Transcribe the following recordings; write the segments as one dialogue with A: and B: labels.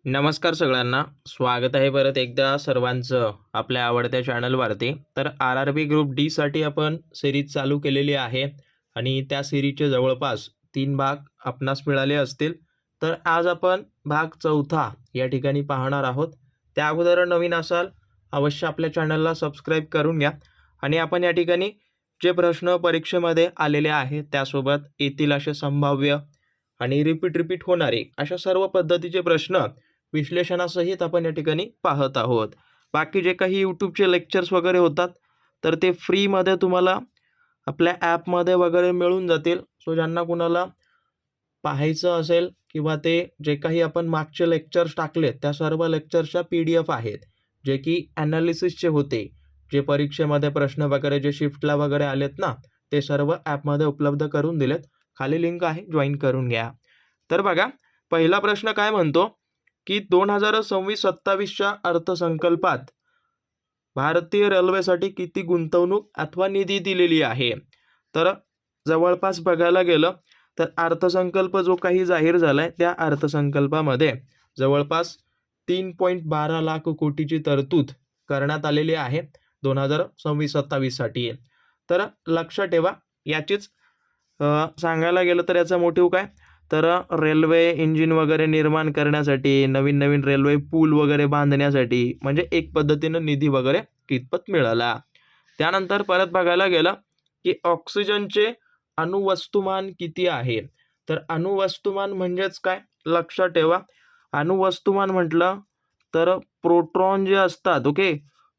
A: नमस्कार सगळ्यांना. स्वागत आहे परत एकदा सर्वांचं आपल्या आवडत्या चॅनलवरती. तर आर-आर-बी ग्रुप डीसाठी आपण सिरीज चालू केलेली आहे आणि त्या सिरीजचे जवळपास 3 भाग आपणास मिळाले असतील. तर आज आपण भाग 4था या ठिकाणी पाहणार आहोत. त्या अगोदर नवीन असाल अवश्य आपल्या चॅनलला सबस्क्राईब करून घ्या आणि आपण या ठिकाणी जे प्रश्न परीक्षेमध्ये आलेले आहेत त्यासोबत येतील असे संभाव्य आणि रिपीट होणारे अशा सर्व पद्धतीचे प्रश्न विश्लेषणासहित आपण या ठिकाणी पाहत आहोत. बाकी जे काही यूट्यूबचे लेक्चर्स वगैरे होतात तर ते फ्रीमध्ये तुम्हाला आपल्या ॲपमध्ये वगैरे मिळून जातील. सो ज्यांना कुणाला पाहायचं असेल किंवा ते जे काही आपण मागचे लेक्चर्स टाकलेत त्या सर्व लेक्चर्सच्या PDF आहेत, जे की ॲनालिसिसचे होते. जे परीक्षेमध्ये प्रश्न वगैरे जे शिफ्टला वगैरे आलेत ना, ते सर्व ॲपमध्ये उपलब्ध करून दिलेत. खाली लिंक आहे, जॉईन करून घ्या. तर बघा, पहिला प्रश्न काय म्हणतो की 2026-27च्या अर्थसंकल्पात भारतीय रेल्वेसाठी किती गुंतवणूक अथवा निधी दिलेली आहे. तर जवळपास बघायला गेलं तर अर्थसंकल्प जो काही जाहीर झालाय त्या अर्थसंकल्पामध्ये जवळपास 3.12 लाख कोटीची तरतूद करण्यात आलेली आहे 2026-27साठी. तर लक्षात ठेवा, याचीच सांगायला गेलं तर याचा मोटिव्ह काय, तर रेल्वे इंजिन वगैरे निर्माण करण्यासाठी, नवीन नवीन रेल्वे पूल वगैरे बांधण्यासाठी, म्हणजे एक पद्धतीनं निधी वगैरे कितपत मिळाला. त्यानंतर परत बघायला गेलं की ऑक्सिजनचे अणुवस्तुमान किती आहे. तर अणुवस्तुमान म्हणजेच काय, लक्षात ठेवा, अणुवस्तुमान म्हटलं तर प्रोटॉन जे असतात, ओके,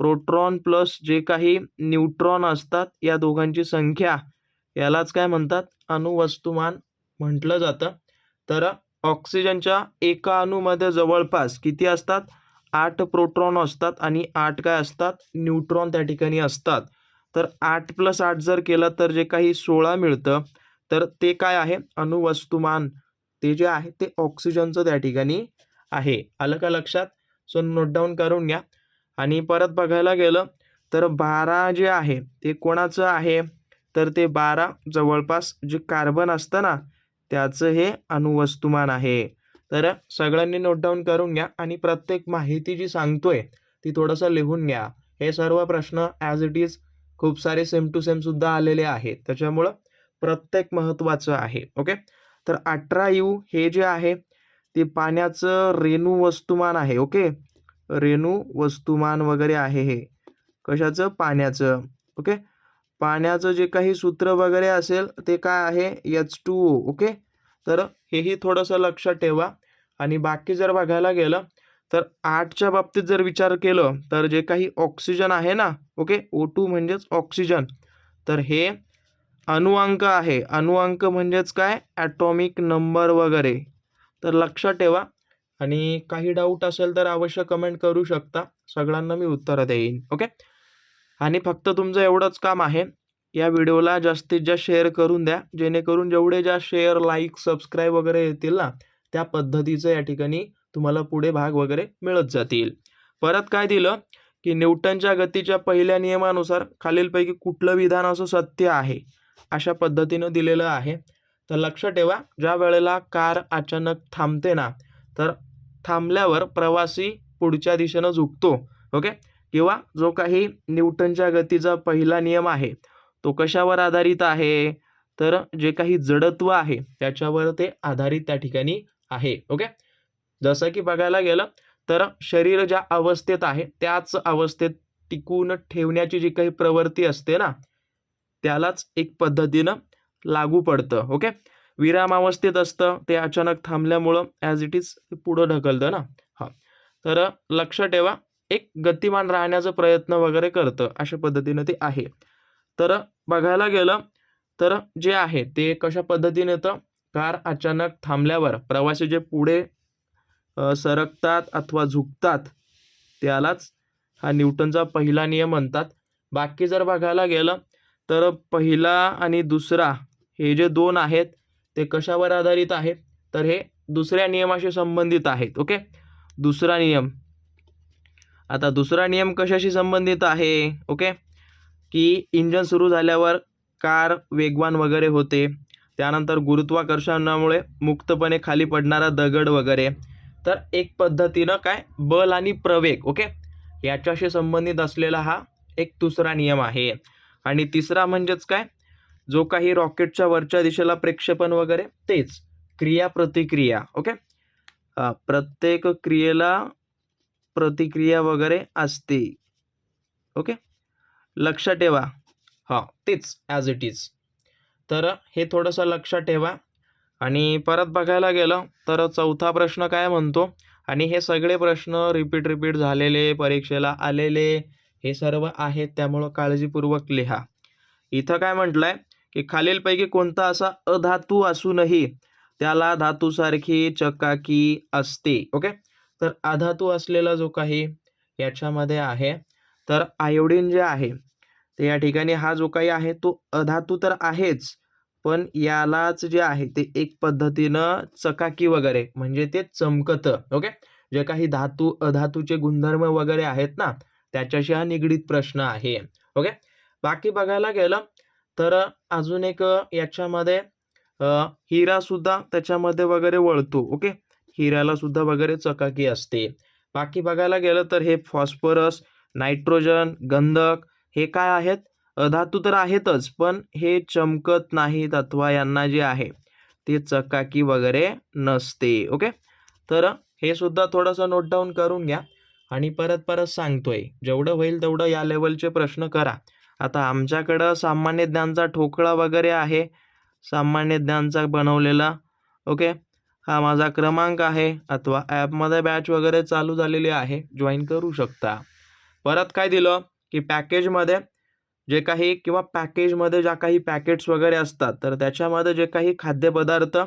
A: प्रोटॉन प्लस जे काही न्यूट्रॉन असतात या दोघांची संख्या, यालाच काय म्हणतात, अणुवस्तुमान म्हटलं जातं. तर ऑक्सिजनच्या एका अणूमध्ये जवळपास किती असतात, 8 प्रोटॉन असतात आणि 8 काय असतात, न्यूट्रॉन त्या ठिकाणी असतात. तर 8 + 8 जर केलं तर जे काही 16 मिळतं, तर ते काय आहे, अणुवस्तुमान ते जे आहे ते ऑक्सिजनचं त्या ठिकाणी आहे. आलं का लक्षात. सो नोट डाऊन करून घ्या. आणि परत बघायला गेलं तर 12 जे आहे ते कोणाचं आहे, तर ते 12 जवळपास जे कार्बन असतं ना त्याचं हे अणुवस्तुमान आहे. तर सगळ्यांनी नोट डाऊन करून घ्या आणि प्रत्येक माहिती जी सांगतोय ती थोडंसं लिहून घ्या. हे सर्व प्रश्न ॲज इट इज खूप सारे सेम टू सेम सुद्धा आलेले आहेत, त्याच्यामुळं प्रत्येक महत्त्वाचं आहे. ओके. तर 18U हे जे आहे ते पाण्याचं रेणू वस्तुमान आहे. ओके, रेणू वस्तुमान वगैरे आहे हे कशाचं, पाण्याचं. ओके, पाण्याचं जे काही सूत्र वगैरे असेल ते काय आहे, H2O. ओके, तर हेही थोडंसं लक्षात ठेवा. आणि बाकी जर बघायला गेलं तर 8च्या बाबतीत जर विचार केलं तर जे काही ऑक्सिजन आहे ना, ओके, O2 म्हणजेच ऑक्सिजन, तर हे अणुअंक आहे. अणुअंक म्हणजेच काय, ॲटॉमिक नंबर वगैरे. तर लक्षात ठेवा आणि काही डाऊट असेल तर अवश्य कमेंट करू शकता, सगळ्यांना मी उत्तरं देईन. ओके. आणि फक्त तुमचं एवढंच काम आहे, या व्हिडिओला जास्तीत जास्त शेअर करून द्या, जेणेकरून जेवढे जास्त शेअर, लाईक, सबस्क्राईब वगैरे येतील ना, त्या पद्धतीचं या ठिकाणी तुम्हाला पुढे भाग वगैरे मिळत जातील. परत काय दिलं की न्यूटनच्या गतीच्या पहिल्या नियमानुसार खालीलपैकी कुठलं विधान असं सत्य आहे, अशा पद्धतीनं दिलेलं आहे. तर लक्षात ठेवा, ज्या वेळेला कार अचानक थांबते ना, तर थांबल्यावर प्रवासी पुढच्या दिशेनं झुकतो. ओके, किंवा जो काही न्यूटनच्या गतीचा पहिला नियम आहे तो कशावर आधारित आहे, तर जे काही जडत्व आहे त्याच्यावर ते आधारित त्या ठिकाणी आहे. ओके, जसं की बघायला गेलं तर शरीर ज्या अवस्थेत आहे त्याच अवस्थेत टिकून ठेवण्याची जी काही प्रवृत्ती असते ना, त्यालाच एक पद्धतीनं लागू पडतं. ओके, विराम अवस्थेत असतं ते अचानक थांबल्यामुळं ॲज इट इज पुढं ढकलतं ना. हां, तर लक्षात ठेवा, एक गतिमान राहण्याचा प्रयत्न वगैरे करतं, अशा पद्धतीनं ते आहे. तर बघायला गेलं तर जे आहे ते कशा पद्धतीने येतं, कार अचानक थांबल्यावर प्रवासी जे पुढे सरकतात अथवा झुकतात त्यालाच हा न्यूटनचा पहिला नियम म्हणतात. बाकी जर बघायला गेलं तर पहिला आणि दुसरा हे जे 2 आहेत ते कशावर आधारित आहेत, तर हे दुसऱ्या नियमाशी संबंधित आहेत. ओके, दुसरा नियम. आता दुसरा नियम कशाशी संबंधित आहे, ओके, की इंजन सुरू झाल्यावर कार वेगवान वगैरे होते. त्यानंतर गुरुत्वाकर्षणामुळे मुक्तपणे खाली पडणारा दगड वगैरे, तर एक पद्धतीनं काय बल आणि प्रवेग ओके याच्याशी संबंधित असलेला हा एक दुसरा नियम आहे. आणि तिसरा म्हणजेच काय, जो काही रॉकेटच्या वरच्या दिशेला प्रक्षेपण वगैरे तेच क्रिया प्रतिक्रिया ओके. प्रत्येक क्रियेला प्रतिक्रिया वगैरे असते ओके. लक्षात ठेवा तेच ॲज इट इज. तर हे थोडंसं लक्षात ठेवा. आणि परत बघायला गेलं तर चौथा प्रश्न काय म्हणतो, आणि हे सगळे प्रश्न रिपीट झालेले, परीक्षेला आलेले हे सर्व आहेत, त्यामुळं काळजीपूर्वक लिहा. इथं काय म्हटलंय की खालीलपैकी कोणता असा अधातू असूनही त्याला धातूसारखी चकाकी असते ओके. तर अधातू असलेला जो काही याच्यामध्ये आहे, तर आयोडीन जे आहे ते या ठिकाणी हा जो काही आहे तो अधातू तर आहेच, पण यालाच जे आहे ते एक पद्धतीनं चकाकी वगैरे म्हणजे ते चमकतं ओके. जे काही धातू अधातूचे गुणधर्म वगैरे आहेत ना, त्याच्याशी हा निगडीत प्रश्न आहे ओके. बाकी बघायला गेलं तर अजून एक याच्यामध्ये हिरा सुद्धा त्याच्यामध्ये वगैरे वळतो ओके. हिऱ्याला सुद्धा वगैरे चकाकी असते. बाकी बघायला गेलं तर हे फॉस्फरस, नायट्रोजन, गंधक हे काय आहेत, धातू तर आहेतच, पण हे चमकत नाहीत अथवा यांना जे आहे ते चकाकी वगैरे नसते ओके. तर हे सुद्धा थोडंसं नोट डाऊन करून घ्या. आणि परत सांगतोय, जेवढं होईल तेवढं या लेवलचे प्रश्न करा. आता आमच्याकडं सामान्य ज्ञानचा ठोकळा वगैरे आहे, सामान्य ज्ञानचा बनवलेला ओके. हा माझा क्रमांक आहे, अथवा ॲपमध्ये बॅच वगैरे चालू झालेली आहे, जॉईन करू शकता. परत काय दिलं की पॅकेजमध्ये जे काही किंवा पॅकेजमध्ये ज्या काही पॅकेट्स वगैरे असतात, तर त्याच्यामध्ये जे काही खाद्यपदार्थ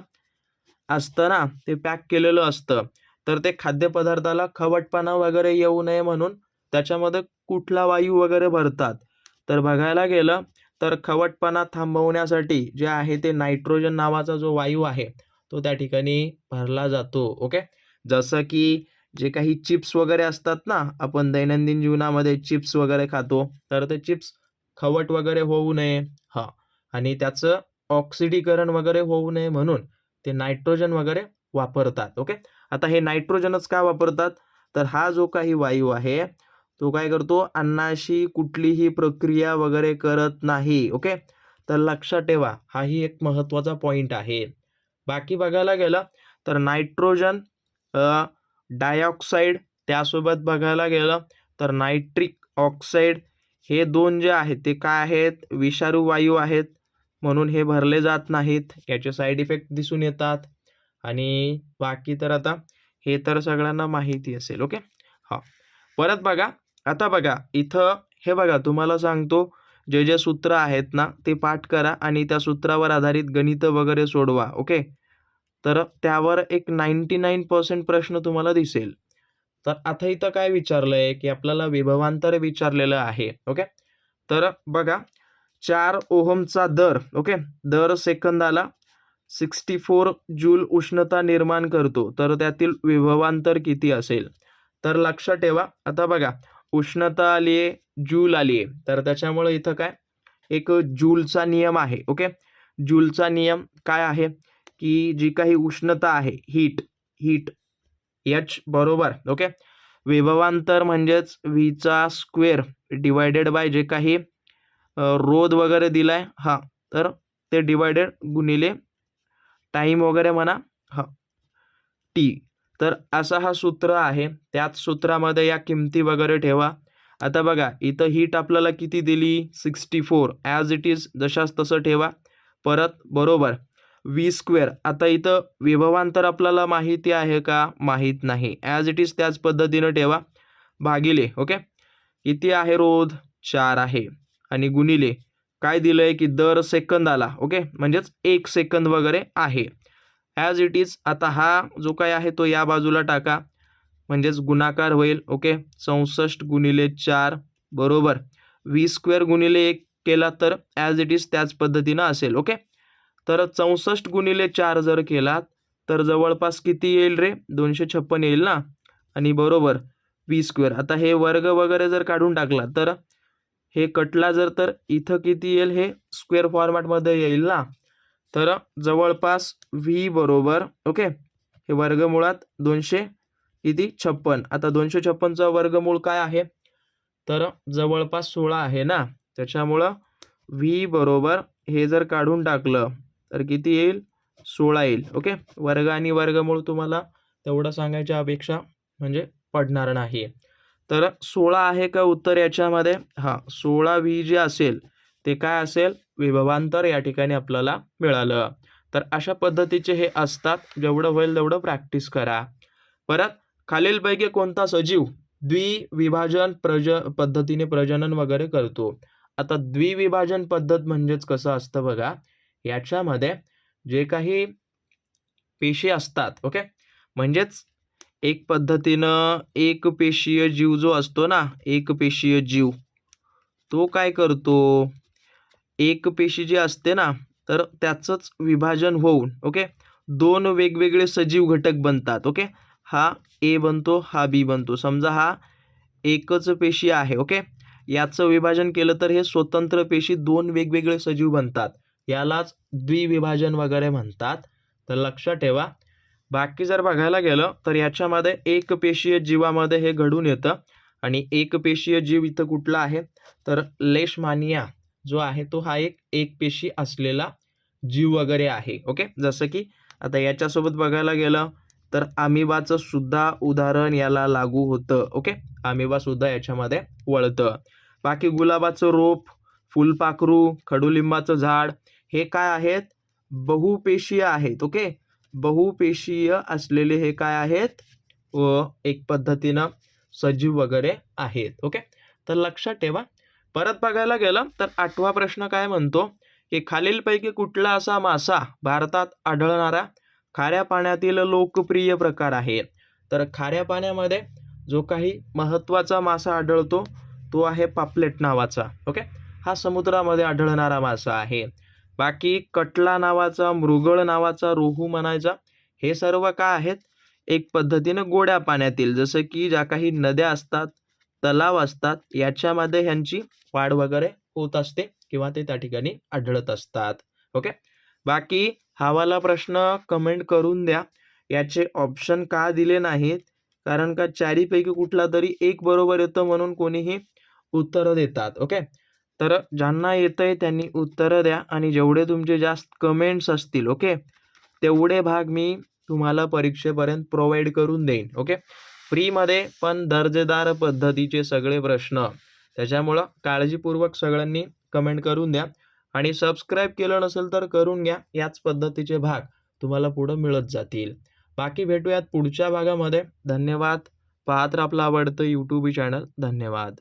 A: असतं ना, ते पॅक केलेलं असतं. तर ते खाद्यपदार्थाला खवटपणा वगैरे येऊ नये म्हणून त्याच्यामध्ये कुठला वायू वगैरे भरतात. तर बघायला गेलं तर खवटपणा थांबवण्यासाठी जे आहे ते नायट्रोजन नावाचा जो वायू आहे, तो त्या ठिकाणी भरला जातो ओके. जसं की जे काही चिप्स वगैरे असतात ना, आपण दैनंदिन जीवनामध्ये चिप्स वगैरे खातो, तर ते चिप्स खवट वगैरे होऊ नये आणि त्याचं ऑक्सिडीकरण वगैरे होऊ नये म्हणून ते नायट्रोजन वगैरे वापरतात ओके. आता हे नायट्रोजनच का वापरतात, तर हा जो काही वायू आहे तो काय करतो, अन्नाशी कुठलीही प्रक्रिया वगैरे करत नाही ओके. तर लक्षात ठेवा, हाही एक महत्त्वाचा पॉईंट आहे. बाकी बघायला गेलं तर नायट्रोजन डायऑक्साईड, त्यासोबत बघायला गेलं तर नायट्रिक ऑक्साईड, हे दोन जे आहेत ते काय आहेत, विषारू वायू आहेत, म्हणून हे भरले जात नाहीत. याचे साईड इफेक्ट दिसून येतात. आणि बाकी तर आता हे तर सगळ्यांना माहिती असेल ओके. परत बघा, आता बघा इथं हे बघा, तुम्हाला सांगतो जे जे सूत्र आहेत ना ते पाठ करा आणि त्या सूत्रावर आधारित गणितं वगैरे सोडवा ओके. तर त्यावर एक 99% प्रश्न तुम्हाला दिसेल. तर आता इथं काय विचारलंय की आपल्याला विभवांतर विचारलेलं आहे ओके. तर बघा 4 ओहमचा दर ओके, दर सेकंदाला 64 जूल उष्णता निर्माण करतो, तर त्यातील विभवांतर किती असेल. तर लक्षात ठेवा, आता बघा उष्णता आली आहे, जूल आली आहे, तर त्याच्यामुळे इथं काय एक जूलचा नियम आहे ओके. जूलचा नियम काय आहे की जी काही उष्णता आहे, हीट एच बरोबर ओके, विभवांतर म्हणजेच व्हीचा स्क्वेअर डिवायडेड बाय जे काही रोध वगैरे दिलाय तर ते डिवायडेड गुणिले टाईम वगैरे म्हणा टी. तर असा हा सूत्र आहे, त्याच सूत्रामध्ये या किमती वगैरे ठेवा. आता बघा इथं हीट आपल्याला किती दिली, 64 ॲज इट इज जशाच तसं ठेवा. परत बरोबर व्ही स्क्वेअर, आता इथं विभवांतर आपल्याला माहिती आहे का, माहीत नाही, ॲज इट इज त्याच पद्धतीनं ठेवा. भागिले ओके, किती आहे रोध, 4 आहे, आणि गुणिले काय दिलंय की दर सेकंदाला ओके, म्हणजेच 1 सेकंद वगैरे आहे, ॲज इट इज. आता हा जो काय आहे तो या बाजूला टाका, म्हणजेच गुणाकार होईल ओके. 64 गुणिले 4 बरोबर व्ही स्क्वेअर गुणिले 1 केला तर ॲज इट इज त्याच पद्धतीनं असेल ओके. तर 64 गुणिले 4 जर केलात तर जवळपास किती येईल रे, 256 येईल ना, आणि बरोबर व्ही स्क्वेअर. आता हे वर्ग वगैरे जर काढून टाकला तर हे कटला जर, तर इथं किती येईल, हे स्क्वेअर फॉर्मॅटमध्ये येईल ना, तर जवळपास व्ही बरोबर ओके, हे वर्गमुळात 256 किती 56. आता 256चा वर्गमूळ काय आहे, तर जवळपास 16 आहे ना, त्याच्यामुळं व्ही बरोबर हे जर काढून टाकलं तर किती येईल, 16 येईल. ओके, वर्ग आणि वर्गमूळ तुम्हाला तेवढं सांगायची अपेक्षा म्हणजे पडणार नाही. तर 16 आहे का उत्तर याच्यामध्ये, 16 व्ही जे असेल ते काय असेल, विभवांतर या ठिकाणी आपल्याला मिळालं. तर अशा पद्धतीचे हे असतात, जेवढं होईल तेवढं प्रॅक्टिस करा. परत खालीलपैकी कोणता सजीव द्विविभाजन पद्धतीने प्रजनन वगैरे करतो. आता द्विविभाजन पद्धत म्हणजेच कसं असतं बघा, याच्यामध्ये जे काही पेशी असतात, ओके, म्हणजेच एक पद्धतीनं एक पेशीय जीव जो असतो ना, एक पेशीय जीव तो काय करतो, एक पेशी जी असते ना, तर त्याचंच विभाजन होऊन ओके 2 वेगवेगळे सजीव घटक बनतात. ओके, हा ए बनतो, हा बी बनतो. समजा हा एकच पेशी आहे, ओके, याचं विभाजन केलं तर हे स्वतंत्र पेशी 2 वेगवेगळे सजीव बनतात. यालाच द्विविभाजन वगैरे म्हणतात. तर लक्षात ठेवा. बाकी जर बघायला गेलं तर याच्यामध्ये एक पेशीय जीवामध्ये हे घडून येतं आणि एक पेशीय जीव इथं कुठला आहे, तर लेशमानिया जो आहे तो हा एक पेशी असलेला जीव वगैरे आहे. ओके, जसं की आता याच्यासोबत बघायला गेलं तर अमिबाचं सुद्धा उदाहरण याला लागू होतं. ओके, अमिबा सुद्धा याच्यामध्ये वळतं. बाकी गुलाबाचं रोप, फुलपाखरू, कडुलिंबाचं झाड हे काय आहेत, बहुपेशीय आहेत. ओके, बहुपेशीय असलेले हे काय आहेत, व एक पद्धतीनं सजीव वगैरे आहेत. ओके, तर लक्षात ठेवा. परत बघायला गेलं तर 8वा प्रश्न काय म्हणतो की खालीलपैकी कुठला असा मासा भारतात आढळणारा खाऱ्या पाण्यातील लोकप्रिय प्रकार आहे. तर खाऱ्या पाण्यामध्ये जो काही महत्त्वाचा मासा आढळतो तो आहे पापलेट नावाचा. ओके, हा समुद्रामध्ये आढळणारा मासा आहे. बाकी कटला नावाचा, मृगळ नावाचा, रोहू म्हणायचा, हे सर्व काय आहेत, एक पद्धतीनं गोड्या पाण्यातील, जसं की ज्या काही नद्या असतात, तलाव असतात, याच्यामध्ये ह्यांची वाढ वगैरे होत असते किंवा ते त्या ठिकाणी आढळत असतात. ओके, बाकी हा वाला प्रश्न कमेंट करून द्या. याचे ऑप्शन का दिले नाहीत, कारण का चारीपैकी कुठला तरी एक बरोबर येतं म्हणून कोणीही उत्तरं देतात. ओके, तर ज्यांना येतंय त्यांनी उत्तरं द्या आणि जेवढे तुमचे जास्त कमेंट्स असतील, ओके, तेवढे भाग मी तुम्हाला परीक्षेपर्यंत प्रोव्हाइड करून देईन. ओके, फ्रीमध्ये पण दर्जेदार पद्धतीचे सगळे प्रश्न. त्याच्यामुळं काळजीपूर्वक सगळ्यांनी कमेंट करून द्या आणि सबस्क्राईब केलं नसेल तर करून घ्या. याच पद्धतीचे भाग तुम्हाला पुढं मिळत जातील. बाकी भेटूयात पुढच्या भागामध्ये. धन्यवाद. पाहत राहा आपलं आवडतं यूट्यूब चॅनल. धन्यवाद.